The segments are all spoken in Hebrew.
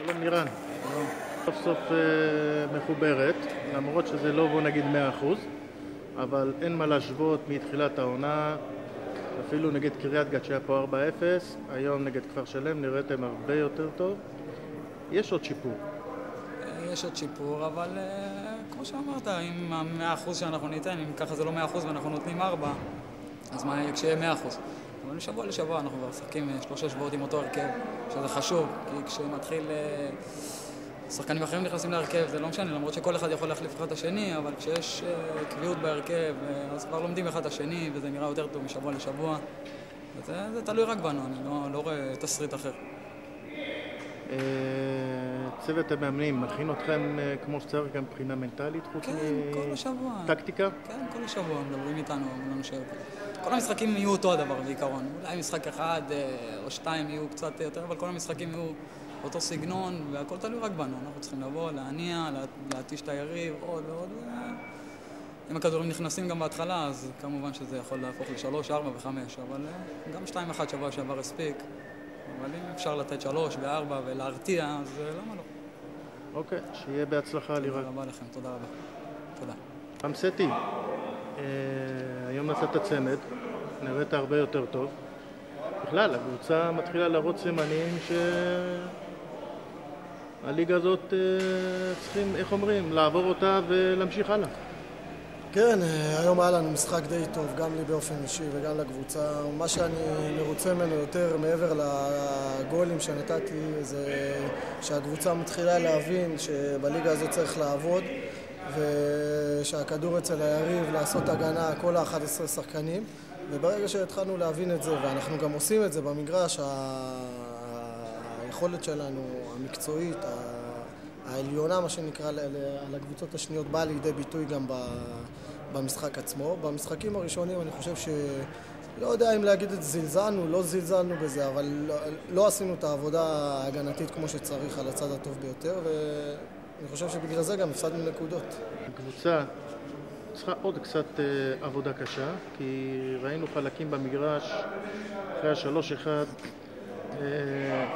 שלום נירן, סוף סוף מחוברת, למרות שזה לא בוא נגיד 100%, אבל אין מה להשוות מתחילת העונה, אפילו נגד קריית גת שהיה פה 4-0, היום נגד כפר שלם נראיתם הרבה יותר טוב. יש עוד שיפור. יש עוד שיפור, אבל כמו שאמרת, אם 100% שאנחנו ניתן, אם ככה זה לא 100% ואנחנו נותנים 4, אז מה יהיה כשיהיה 100%? אבל משבוע לשבוע אנחנו כבר משחקים 3 שבועות עם אותו הרכב, שזה חשוב, כי כשמתחיל שחקנים אחרים נכנסים להרכב, זה לא משנה, למרות שכל אחד יכול להחליף אחד את השני, אבל כשיש קביעות בהרכב, אז כבר לומדים אחד את השני, וזה נראה יותר טוב משבוע לשבוע. זה תלוי רק בנו, אני לא רואה תסריט אחר. צוות המאמנים מכין אתכם כמו שצריך גם מבחינה מנטלית חוץ כל השבוע. טקטיקה? כן, כל השבוע מדברים איתנו, אומרים לנו כל המשחקים יהיו אותו הדבר בעיקרון. אולי משחק אחד או 2 יהיו קצת יותר, אבל כל המשחקים יהיו אותו סגנון, והכל תלוי רק בנו. אנחנו צריכים לבוא, להניע, להתיש את היריב, עוד ועוד. אם הכדורים נכנסים גם בהתחלה, אז כמובן שזה יכול להפוך ל3, 4 ו5, אבל גם 2-1 שבוע שעבר הספיק. אבל אם אפשר לתת 3 ו4 ולהרתיע, אז למה לא? אוקיי, שיהיה בהצלחה לירן. תודה רבה לכם, תודה רבה. תודה. חמסתי, היום נעשת צמד, נראית הרבה יותר טוב. בכלל, הקבוצה מתחילה להראות סימנים שהליגה הזאת צריכים, איך אומרים, לעבור אותה ולהמשיך הלאה. כן, היום היה לנו משחק די טוב, גם לי באופן אישי וגם לקבוצה. מה שאני מרוצה ממנו יותר מעבר לגולים שנתתי זה שהקבוצה מתחילה להבין שבליגה הזאת צריך לעבוד ושהכדור אצל היריב לעשות הגנה כל ה-11 שחקנים, וברגע שהתחלנו להבין את זה ואנחנו גם עושים את זה במגרש, היכולת שלנו המקצועית, העליונה, מה שנקרא, על הקבוצות השניות באה לידי ביטוי גם במשחק עצמו. במשחקים הראשונים אני חושב לא יודע אם להגיד את זלזלנו, לא זלזלנו בזה, אבל לא עשינו את העבודה ההגנתית כמו שצריך על הצד הטוב ביותר, ואני חושב שבגלל זה גם הפסדנו נקודות. הקבוצה צריכה עוד קצת עבודה קשה, כי ראינו חלקים במגרש אחרי ה3-1,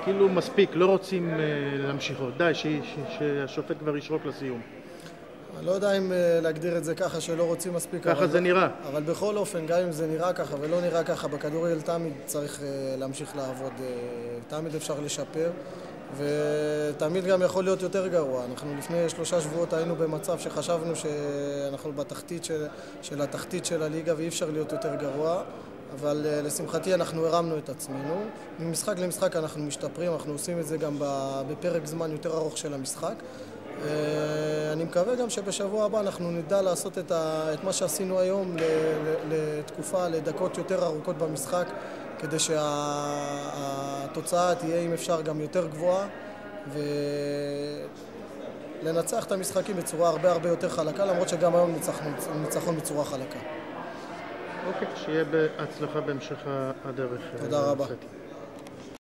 כאילו מספיק, לא רוצים להמשיך עוד. די, שהשופט כבר ישרוק לסיום. אני לא יודע אם להגדיר את זה ככה שלא רוצים מספיק. ככה זה נראה. אבל בכל אופן, גם אם זה נראה ככה ולא נראה ככה, בכדורגל תמיד צריך להמשיך לעבוד, תמיד אפשר לשפר, ותמיד גם יכול להיות יותר גרוע. אנחנו לפני 3 שבועות היינו במצב שחשבנו שאנחנו בתחתית של התחתית של הליגה ואי אפשר להיות יותר גרוע. אבל לשמחתי אנחנו הרמנו את עצמנו. ממשחק למשחק אנחנו משתפרים, אנחנו עושים את זה גם בפרק זמן יותר ארוך של המשחק. אני מקווה גם שבשבוע הבא אנחנו נדע לעשות את מה שעשינו היום לתקופה, לדקות יותר ארוכות במשחק, כדי שהתוצאה תהיה אם אפשר גם יותר גבוהה, ולנצח את המשחקים בצורה הרבה יותר חלקה, למרות שגם היום ניצחון בצורה חלקה. אוקיי, שיהיה בהצלחה בהמשך הדרך. תודה רבה.